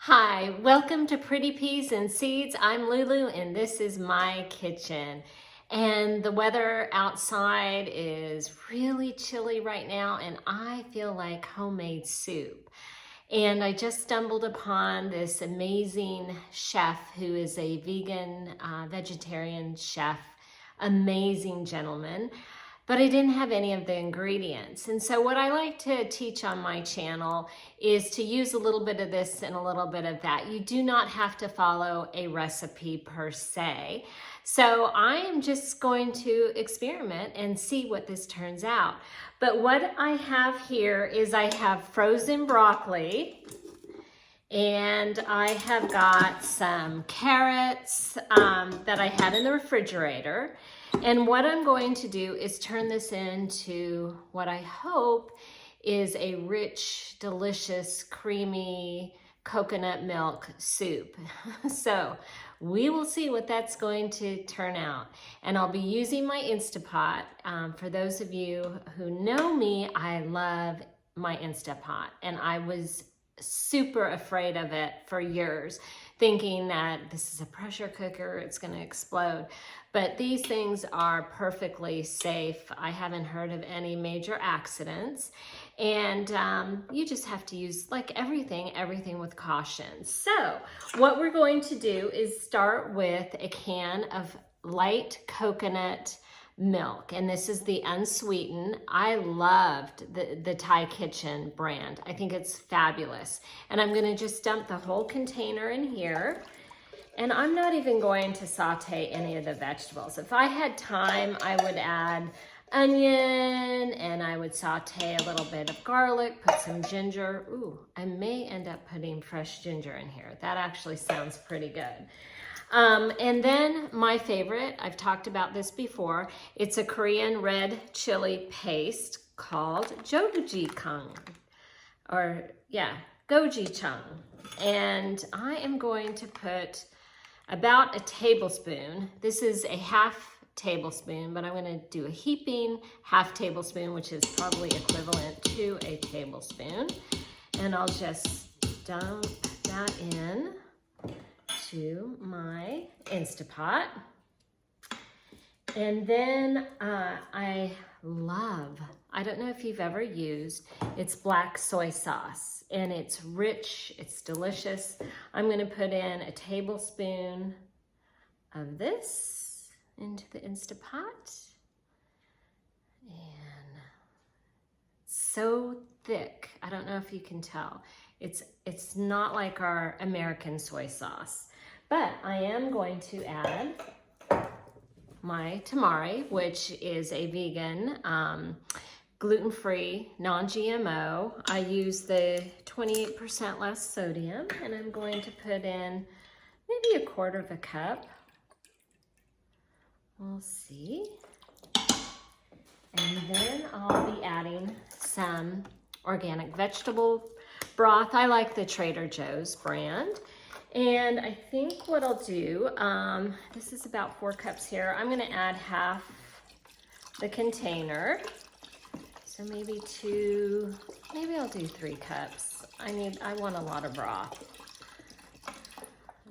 Hi, welcome to Pretty Peas and Seeds. I'm Lulu and this is my kitchen. And the weather outside is really chilly right now and I feel like homemade soup. And I just stumbled upon this amazing chef who is a vegan, vegetarian chef, amazing gentleman. But I didn't have any of the ingredients. And so what I like to teach on my channel is to use a little bit of this and a little bit of that. You do not have to follow a recipe per se. So I am just going to experiment and see what this turns out. But what I have here is I have frozen broccoli, and I have got some carrots that I had in the refrigerator. And what I'm going to do is turn this into what I hope is a rich, delicious, creamy coconut milk soup. So we will see what that's going to turn out. And I'll be using my Instapot. For those of you who know me, I love my Instapot. And I was super afraid of it for years, thinking that this is a pressure cooker, it's going to explode. But these things are perfectly safe. I haven't heard of any major accidents. And you just have to use, like everything with caution. So what we're going to do is start with a can of light coconut milk, and this is the unsweetened. I loved the Thai Kitchen brand. I think it's fabulous. And I'm gonna just dump the whole container in here. And I'm not even going to saute any of the vegetables. If I had time, I would add onion and I would saute a little bit of garlic, put some ginger. Ooh, I may end up putting fresh ginger in here. That actually sounds pretty good. And then my favorite, I've talked about this before, it's a Korean red chili paste called Gogijung, Gogijung. And I am going to put about a tablespoon. This is a half tablespoon, but I'm going to do a heaping half tablespoon, which is probably equivalent to a tablespoon. And I'll just dump that in to my Instapot. And then I don't know if you've ever used, it's black soy sauce, and it's rich, it's delicious. I'm gonna put in a tablespoon of this into the Instapot. And so thick, I don't know if you can tell. It's not like our American soy sauce. But I am going to add my tamari, which is a vegan, gluten-free, non-GMO. I use the 28% less sodium, and I'm going to put in maybe 1/4 cup. We'll see. And then I'll be adding some organic vegetable broth. I like the Trader Joe's brand. And I think what I'll do, this is about 4 cups here. I'm gonna add half the container. So maybe I'll do 3 cups. I want a lot of broth.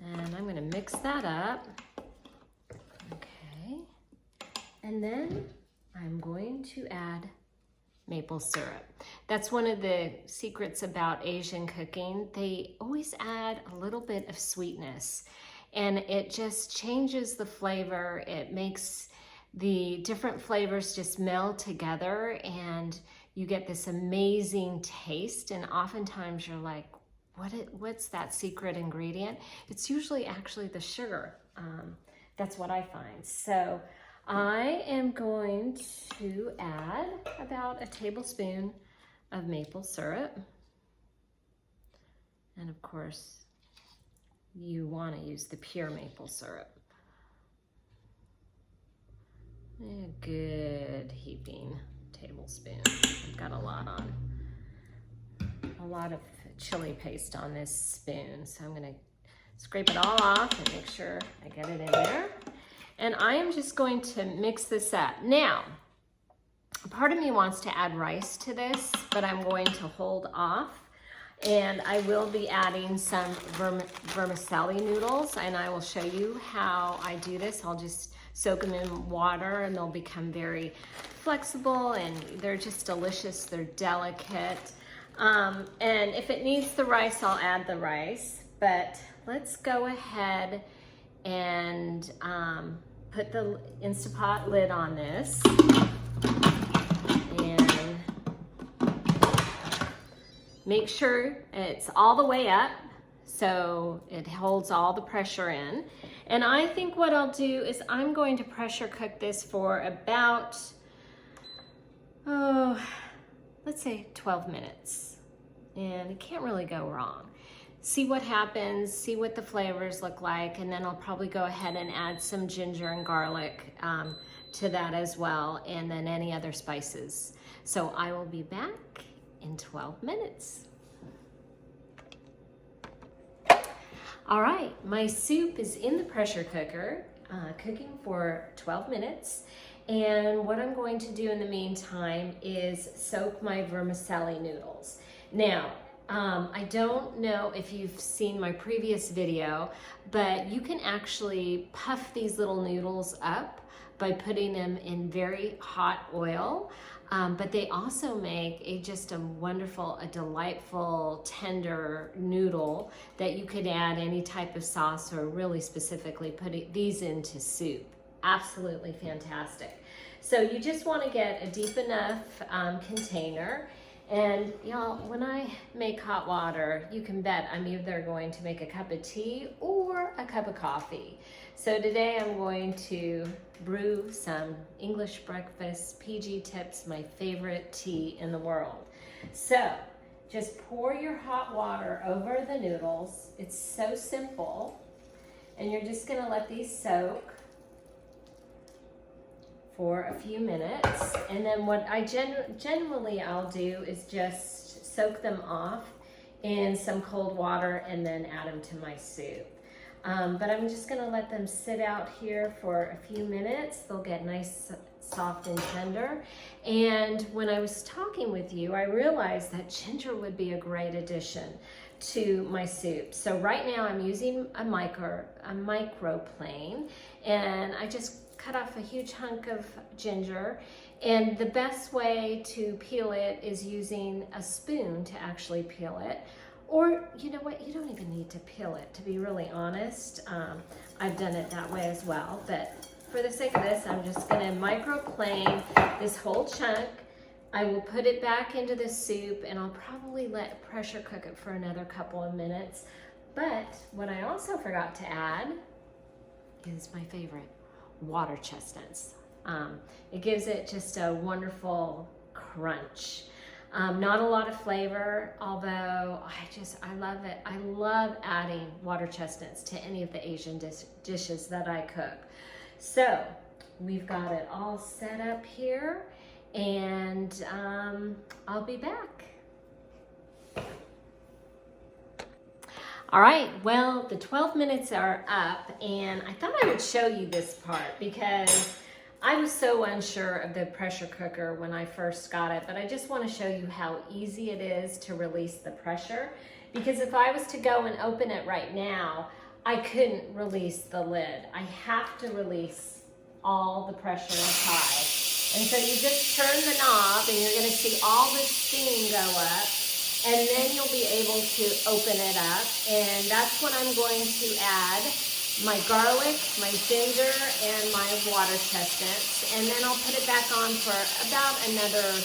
And I'm gonna mix that up. Okay. And then I'm going to add maple syrup. That's one of the secrets about Asian cooking. They always add a little bit of sweetness, and it just changes the flavor. It makes the different flavors just meld together, and you get this amazing taste. And oftentimes you're like, what's that secret ingredient? It's usually actually the sugar. That's what I find. So I am going to add about a tablespoon of maple syrup. And of course, you want to use the pure maple syrup. A good heaping tablespoon. I've got a lot of chili paste on this spoon. So I'm going to scrape it all off and make sure I get it in there. And I am just going to mix this up. Now, part of me wants to add rice to this, but I'm going to hold off. And I will be adding some vermicelli noodles, and I will show you how I do this. I'll just soak them in water and they'll become very flexible, and they're just delicious. They're delicate. And if it needs the rice, I'll add the rice. But let's go ahead and put the Instapot lid on this. And make sure it's all the way up so it holds all the pressure in. And I think what I'll do is I'm going to pressure cook this for about, let's say 12 minutes. And it can't really go wrong. See what happens, see what the flavors look like, and then I'll probably go ahead and add some ginger and garlic to that as well, and then any other spices. So I will be back in 12 minutes. All right, my soup is in the pressure cooker, cooking for 12 minutes. And what I'm going to do in the meantime is soak my vermicelli noodles. Now, I don't know if you've seen my previous video, but you can actually puff these little noodles up by putting them in very hot oil. But they also make just a wonderful, a delightful, tender noodle that you could add any type of sauce, or really specifically putting these into soup. Absolutely fantastic. So you just want to get a deep enough container. And y'all, when I make hot water, you can bet I'm either going to make a cup of tea or a cup of coffee. So today I'm going to brew some English breakfast PG Tips, my favorite tea in the world. So just pour your hot water over the noodles. It's so simple. And you're just gonna let these soak for a few minutes. And then what I generally I'll do is just soak them off in some cold water and then add them to my soup. But I'm just gonna let them sit out here for a few minutes. They'll get nice, soft and tender. And when I was talking with you, I realized that ginger would be a great addition to my soup. So right now I'm using a microplane, and I just cut off a huge hunk of ginger. And the best way to peel it is using a spoon to actually peel it. Or, you know what, you don't even need to peel it, to be really honest. I've done it that way as well, but for the sake of this, I'm just gonna microplane this whole chunk. I will put it back into the soup, and I'll probably pressure cook it for another couple of minutes. But what I also forgot to add is my favorite, water chestnuts. It gives it just a wonderful crunch. Not a lot of flavor, although I love it. I love adding water chestnuts to any of the Asian dishes that I cook. So we've got it all set up here, and I'll be back. All right, well, the 12 minutes are up, and I thought I would show you this part because I was so unsure of the pressure cooker when I first got it, but I just want to show you how easy it is to release the pressure, because if I was to go and open it right now, I couldn't release the lid. I have to release all the pressure inside. And so you just turn the knob, and you're going to see all this steam go up, and then you'll be able to open it up, and that's when I'm going to add my garlic, my ginger, and my water chestnuts, and then I'll put it back on for about another,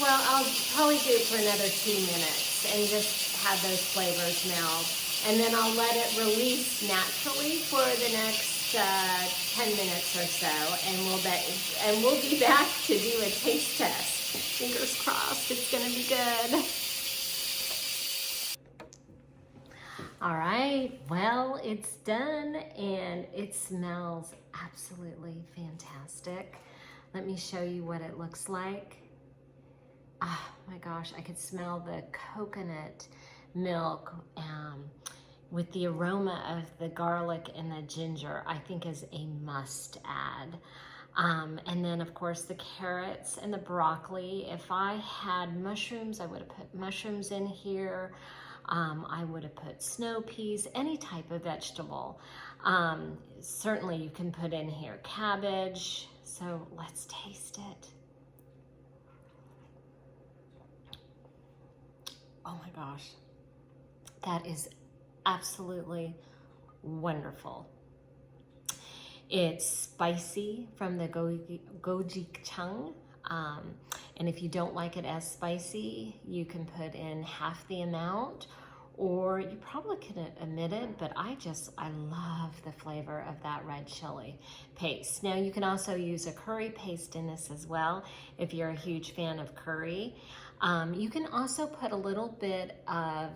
well, I'll probably do it for another 2 minutes and just have those flavors meld. And then I'll let it release naturally for the next 10 minutes or so, and we'll be back to do a taste test. Fingers crossed, it's gonna be good. All right, well, it's done, and it smells absolutely fantastic. Let me show you what it looks like. Oh my gosh, I could smell the coconut milk with the aroma of the garlic and the ginger. I think is a must add. And then of course the carrots and the broccoli. If I had mushrooms, I would have put mushrooms in here. I would have put snow peas, any type of vegetable. Certainly you can put in here cabbage. So let's taste it. Oh my gosh, that is absolutely wonderful. It's spicy from the Gogijung. And if you don't like it as spicy, you can put in half the amount, or you probably could omit it, but I love the flavor of that red chili paste. Now you can also use a curry paste in this as well, if you're a huge fan of curry. You can also put a little bit of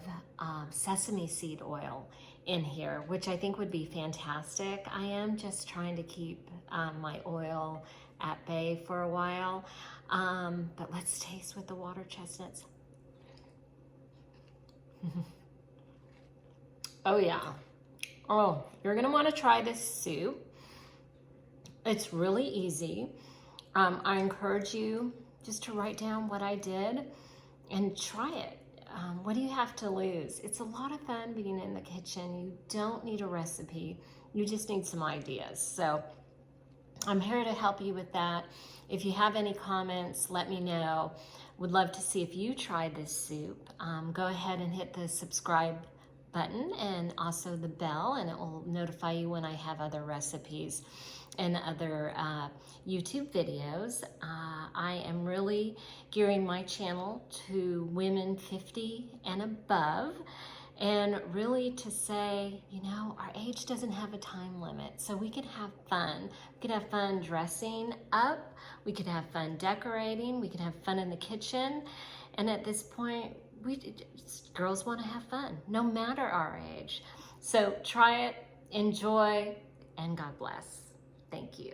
sesame seed oil in here, which I think would be fantastic. I am just trying to keep my oil at bay for a while. But let's taste with the water chestnuts. Oh yeah. Oh, you're gonna wanna try this soup. It's really easy. I encourage you just to write down what I did and try it. What do you have to lose? It's a lot of fun being in the kitchen. You don't need a recipe. You just need some ideas. So I'm here to help you with that. If you have any comments, let me know. Would love to see if you tried this soup. Go ahead and hit the subscribe button and also the bell, and it will notify you when I have other recipes and other YouTube videos. I am really gearing my channel to women 50 and above, and really to say, you know, our age doesn't have a time limit, so we can have fun. We could have fun dressing up, we could have fun decorating, we could have fun in the kitchen, and at this point, girls want to have fun, no matter our age. So try it, enjoy, and God bless. Thank you.